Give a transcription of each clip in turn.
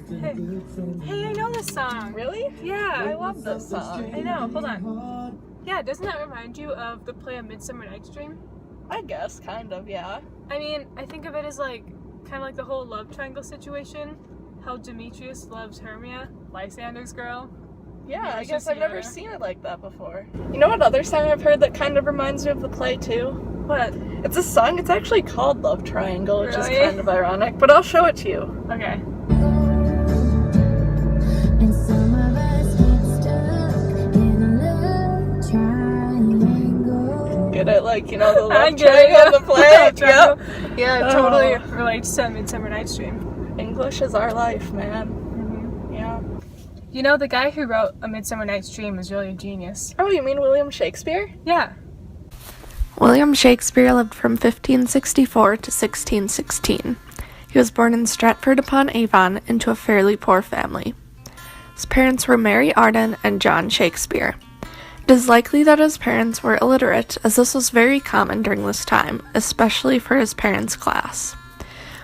Hey, hey, I know this song. Really? Yeah. I love this song. I know. Hold on. Yeah, doesn't that remind you of the play A Midsummer Night's Dream? I guess, kind of, yeah. I mean, I think of it as like, kind of like the whole love triangle situation. How Demetrius loves Hermia, Lysander's girl. Yeah, I Versus guess I've never Sierra. seen it like that before. You know what other song I've heard that kind of reminds me of the play, too? What? It's a song, it's actually called Love Triangle, which is Really? kind of ironic, but I'll show it to you. Okay. And some of us get stuck in a love triangle. Get it? Like, you know, the I love get it, triangle in the play? Love triangle. Yep. Yeah, it totally relates to Midsummer Night's Dream. English is our life, man. Yeah. You know, the guy who wrote A Midsummer Night's Dream is really a genius. Oh, you mean William Shakespeare? Yeah. William Shakespeare lived from 1564 to 1616. He was born in Stratford-upon-Avon into a fairly poor family. His parents were Mary Arden and John Shakespeare. It is likely that his parents were illiterate, as this was very common during this time, especially for his parents' class.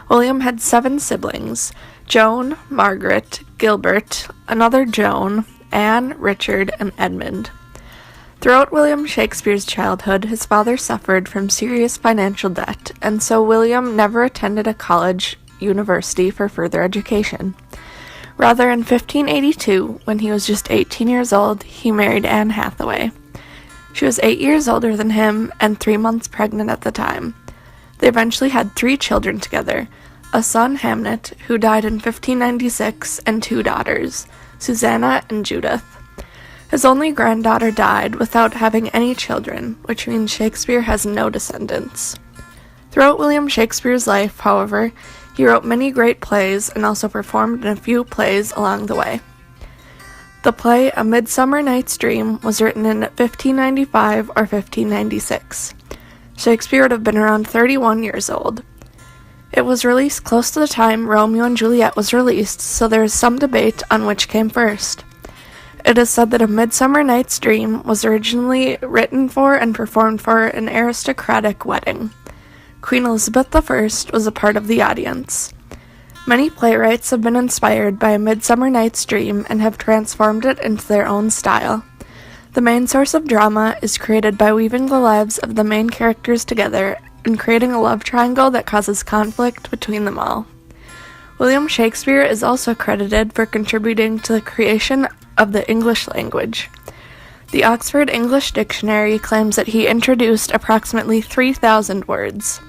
William had 7 siblings: Joan, Margaret, Gilbert, another Joan, Anne, Richard, and Edmund. Throughout William Shakespeare's childhood, his father suffered from serious financial debt, and so William never attended a college, university for further education. Rather, in 1582, when he was just 18 years old, he married Anne Hathaway. She was 8 years older than him and 3 months pregnant at the time. They eventually had 3 children together: a son, Hamnet, who died in 1596, and 2 daughters, Susanna and Judith. His only granddaughter died without having any children, which means Shakespeare has no descendants. Throughout William Shakespeare's life, however, he wrote many great plays and also performed in a few plays along the way. The play A Midsummer Night's Dream was written in 1595 or 1596. Shakespeare would have been around 31 years old. It was released close to the time Romeo and Juliet was released, so there is some debate on which came first. It is said that A Midsummer Night's Dream was originally written for and performed for an aristocratic wedding. Queen Elizabeth I was a part of the audience. Many playwrights have been inspired by A Midsummer Night's Dream and have transformed it into their own style. The main source of drama is created by weaving the lives of the main characters together and creating a love triangle that causes conflict between them all. William Shakespeare is also credited for contributing to the creation of the English language. The Oxford English Dictionary claims that he introduced approximately 3,000 words.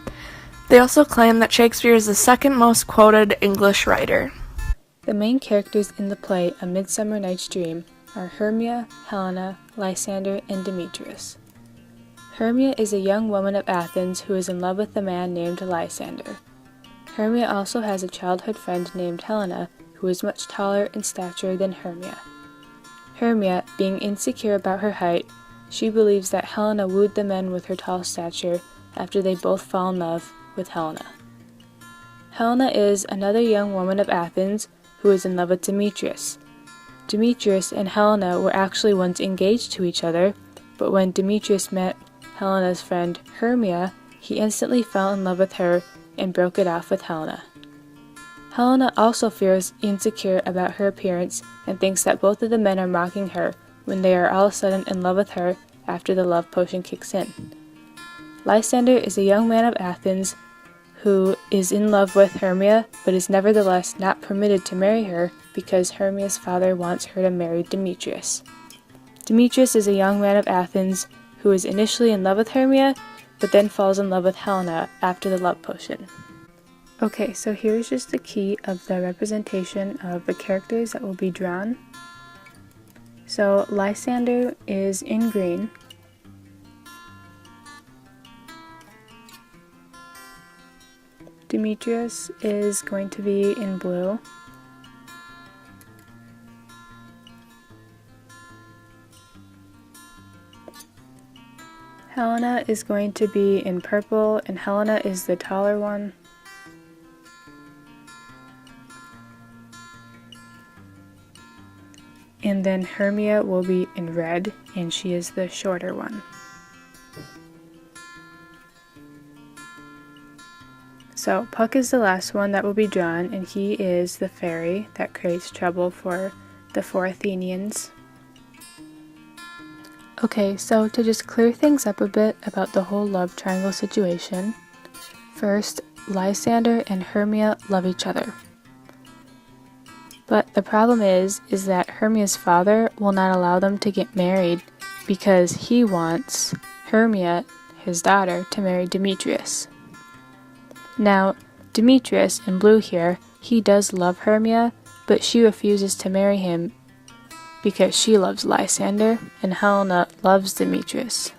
They also claim that Shakespeare is the second most quoted English writer. The main characters in the play A Midsummer Night's Dream are Hermia, Helena, Lysander, and Demetrius. Hermia is a young woman of Athens who is in love with a man named Lysander. Hermia also has a childhood friend named Helena, who is much taller in stature than Hermia. Hermia, being insecure about her height, she believes that Helena wooed the men with her tall stature after they both fall in love with Helena. Helena is another young woman of Athens who is in love with Demetrius. Demetrius and Helena were actually once engaged to each other, but when Demetrius met Helena's friend Hermia, he instantly fell in love with her and broke it off with Helena. Helena also feels insecure about her appearance and thinks that both of the men are mocking her when they are all of a sudden in love with her after the love potion kicks in. Lysander is a young man of Athens who is in love with Hermia, but is nevertheless not permitted to marry her because Hermia's father wants her to marry Demetrius. Demetrius is a young man of Athens who is initially in love with Hermia, but then falls in love with Helena after the love potion. Okay, so here's just the key of the representation of the characters that will be drawn. So Lysander is in green. Demetrius is going to be in blue. Helena is going to be in purple, and Helena is the taller one. And then Hermia will be in red, and she is the shorter one. So Puck is the last one that will be drawn, and he is the fairy that creates trouble for the four Athenians. Okay, so to just clear things up a bit about the whole love triangle situation, first, Lysander and Hermia love each other. But the problem is that Hermia's father will not allow them to get married because he wants Hermia, his daughter, to marry Demetrius. Now, Demetrius, in blue here, he does love Hermia, but she refuses to marry him because she loves Lysander, and Helena loves Demetrius.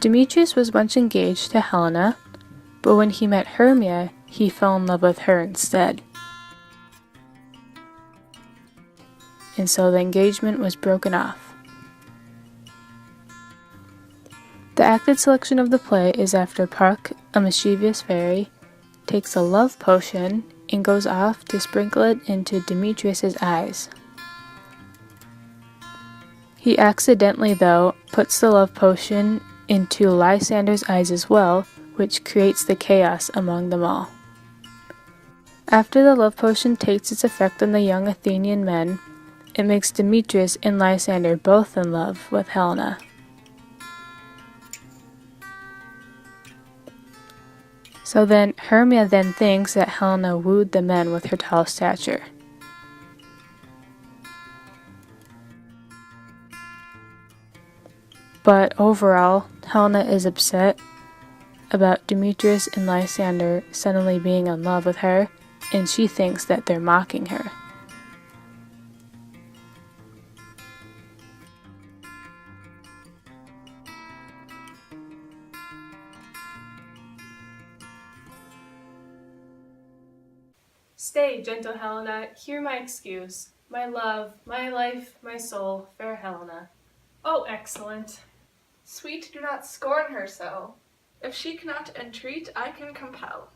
Demetrius was once engaged to Helena, but when he met Hermia, he fell in love with her instead. And so the engagement was broken off. The acted selection of the play is after Puck, a mischievous fairy, takes a love potion and goes off to sprinkle it into Demetrius's eyes. He accidentally, though, puts the love potion into Lysander's eyes as well, which creates the chaos among them all. After the love potion takes its effect on the young Athenian men, it makes Demetrius and Lysander both in love with Helena. So then, Hermia then thinks that Helena wooed the men with her tall stature. But overall, Helena is upset about Demetrius and Lysander suddenly being in love with her, and she thinks that they're mocking her. Stay, gentle Helena, hear my excuse. My love, my life, my soul, fair Helena. Oh, excellent. Sweet, do not scorn her so. If she cannot entreat, I can compel.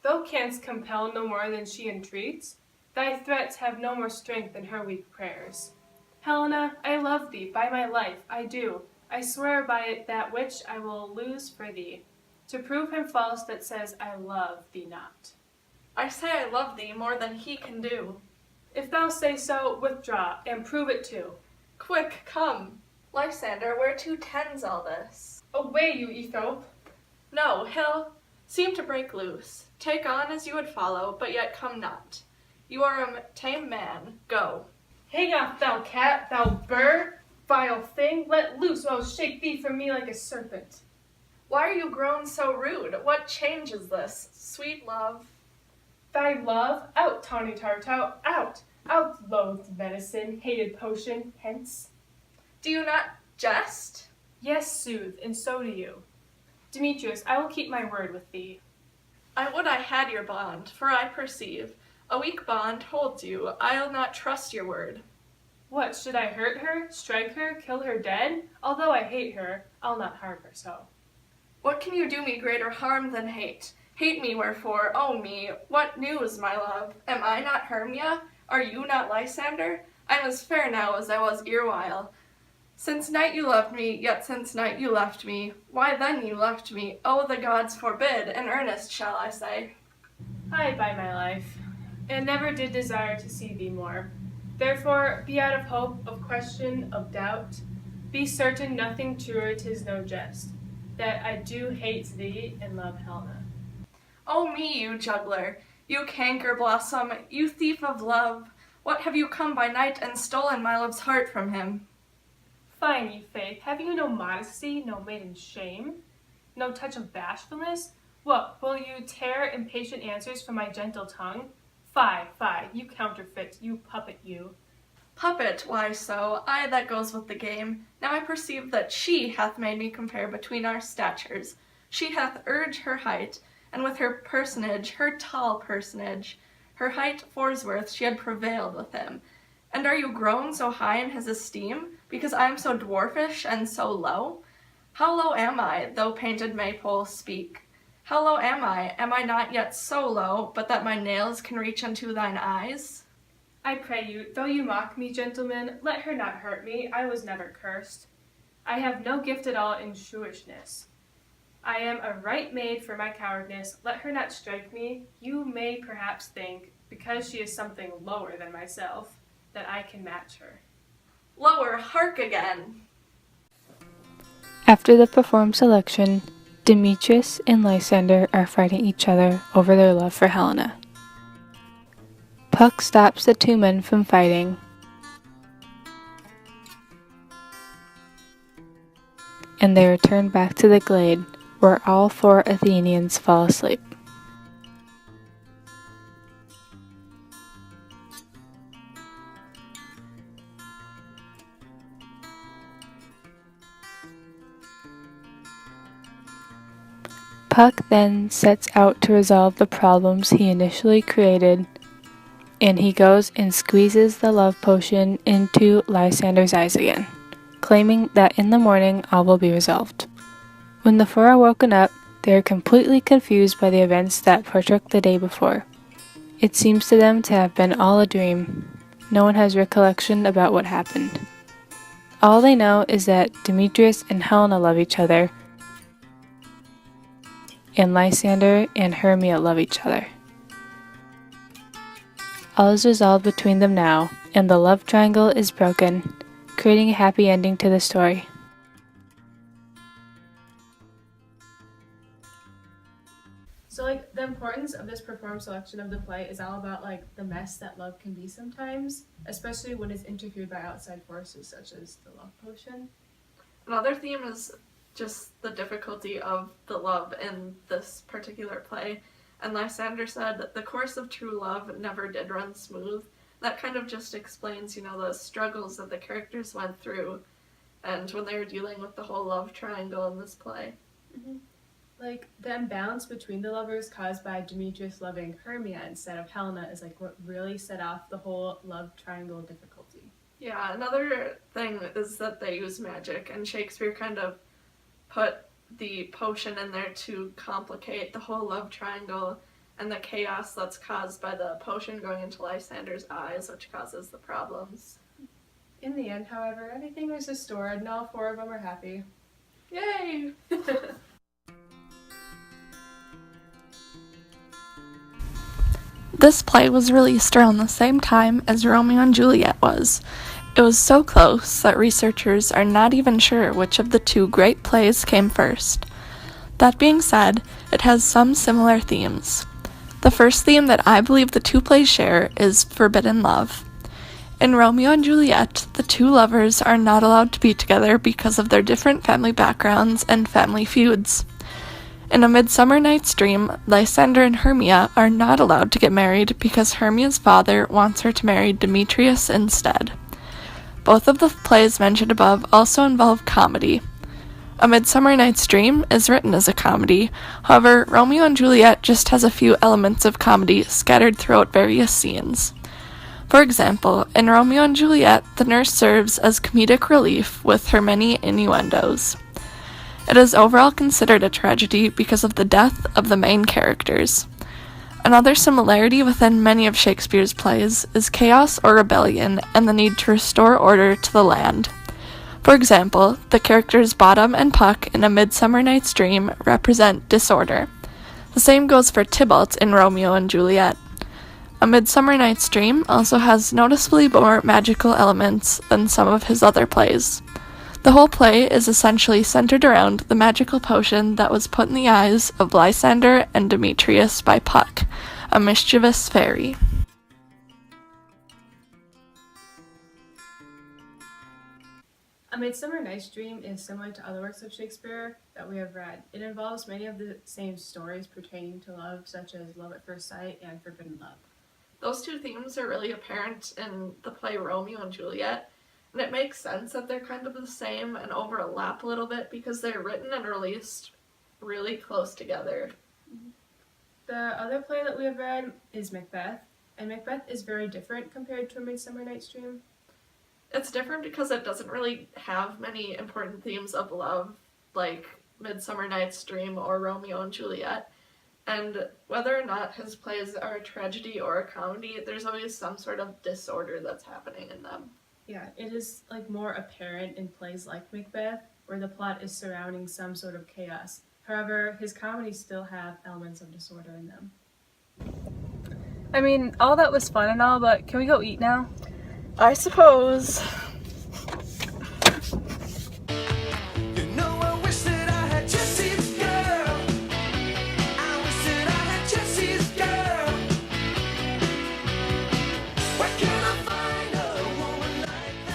Thou canst compel no more than she entreats. Thy threats have no more strength than her weak prayers. Helena, I love thee, by my life, I do. I swear by it that which I will lose for thee, to prove him false that says I love thee not. I say I love thee more than he can do. If thou say so, withdraw, and prove it too. Quick, come. Lysander, whereto tends all this? Away, you Ethope! No, he'll seem to break loose. Take on as you would follow, but yet come not. You are a tame man. Go. Hang off, thou cat, thou bird, vile thing, let loose, or I'll shake thee from me like a serpent. Why are you grown so rude? What change is this, sweet love? Thy love, out, tawny tartar, out, out, loathed medicine, hated potion, hence. Do you not jest? Yes, sooth, and so do you. Demetrius, I will keep my word with thee. I would I had your bond, for I perceive a weak bond holds you. I'll not trust your word. What, should I hurt her, strike her, kill her dead? Although I hate her, I'll not harm her so. What can you do me greater harm than hate? Hate me wherefore, oh me, what news, my love? Am I not Hermia? Are you not Lysander? I'm as fair now as I was erewhile. Since night you loved me, yet since night you left me. Why then you left me? Oh, the gods forbid, in earnest shall I say. Ay, by my life, and never did desire to see thee more. Therefore, be out of hope, of question, of doubt. Be certain nothing truer, 'tis no jest, that I do hate thee and love Helena. Oh me, you juggler, you canker blossom, you thief of love, what have you come by night and stolen my love's heart from him? Fine, ye faith, have you no modesty, no maiden shame? No touch of bashfulness? What, will you tear impatient answers from my gentle tongue? Fie, fie, you counterfeit, you puppet you. Puppet, why so? Aye, that goes with the game. Now I perceive that she hath made me compare between our statures. She hath urged her height, and with her personage, her tall personage, her height forsworth, she had prevailed with him. And are you grown so high in his esteem, because I am so dwarfish and so low? How low am I, though painted maypole speak? How low am I? Am I not yet so low, but that my nails can reach unto thine eyes? I pray you, though you mock me, gentlemen, let her not hurt me, I was never cursed. I have no gift at all in shrewishness. I am a right maid for my cowardness. Let her not strike me. You may perhaps think, because she is something lower than myself, that I can match her. Lower, hark again! After the performed selection, Demetrius and Lysander are fighting each other over their love for Helena. Puck stops the two men from fighting, and they return back to the glade, where all four Athenians fall asleep. Puck then sets out to resolve the problems he initially created, and he goes and squeezes the love potion into Lysander's eyes again, claiming that in the morning all will be resolved. When the four are woken up, they are completely confused by the events that partook the day before. It seems to them to have been all a dream. No one has recollection about what happened. All they know is that Demetrius and Helena love each other, and Lysander and Hermia love each other. All is resolved between them now, and the love triangle is broken, creating a happy ending to the story. So, the importance of this performed selection of the play is all about, the mess that love can be sometimes, especially when it's interfered by outside forces such as the love potion. Another theme is just the difficulty of the love in this particular play. And Lysander said that the course of true love never did run smooth. That kind of just explains, the struggles that the characters went through and when they were dealing with the whole love triangle in this play. Mm-hmm. The imbalance between the lovers caused by Demetrius loving Hermia instead of Helena is what really set off the whole love triangle difficulty. Yeah, another thing is that they use magic, and Shakespeare kind of put the potion in there to complicate the whole love triangle and the chaos that's caused by the potion going into Lysander's eyes, which causes the problems. In the end, however, everything was restored and all four of them are happy. Yay! This play was released around the same time as Romeo and Juliet was. It was so close that researchers are not even sure which of the two great plays came first. That being said, it has some similar themes. The first theme that I believe the two plays share is forbidden love. In Romeo and Juliet, the two lovers are not allowed to be together because of their different family backgrounds and family feuds. In A Midsummer Night's Dream, Lysander and Hermia are not allowed to get married because Hermia's father wants her to marry Demetrius instead. Both of the plays mentioned above also involve comedy. A Midsummer Night's Dream is written as a comedy, however, Romeo and Juliet just has a few elements of comedy scattered throughout various scenes. For example, in Romeo and Juliet, the nurse serves as comedic relief with her many innuendos. It is overall considered a tragedy because of the death of the main characters. Another similarity within many of Shakespeare's plays is chaos or rebellion and the need to restore order to the land. For example, the characters Bottom and Puck in A Midsummer Night's Dream represent disorder. The same goes for Tybalt in Romeo and Juliet. A Midsummer Night's Dream also has noticeably more magical elements than some of his other plays. The whole play is essentially centered around the magical potion that was put in the eyes of Lysander and Demetrius by Puck, a mischievous fairy. A Midsummer Night's Dream is similar to other works of Shakespeare that we have read. It involves many of the same stories pertaining to love, such as love at first sight and forbidden love. Those two themes are really apparent in the play Romeo and Juliet, and it makes sense that they're kind of the same and overlap a little bit because they're written and released really close together. The other play that we have read is Macbeth, and Macbeth is very different compared to A Midsummer Night's Dream. It's different because it doesn't really have many important themes of love like Midsummer Night's Dream or Romeo and Juliet. And whether or not his plays are a tragedy or a comedy, there's always some sort of disorder that's happening in them. Yeah, it is more apparent in plays like Macbeth, where the plot is surrounding some sort of chaos. However, his comedies still have elements of disorder in them. I mean, all that was fun and all, but can we go eat now? I suppose. You know, I wish that I had Jesse's girl. I wish that I had Jesse's girl. Where can I find a woman like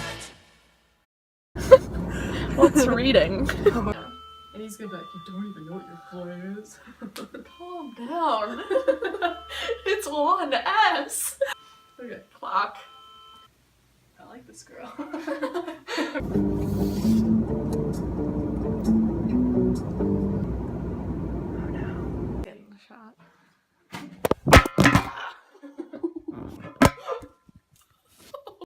that? What's reading? And he's gonna be like, you don't even know what your floor is. Calm down. It's 1S. Okay. Clock. I like this girl.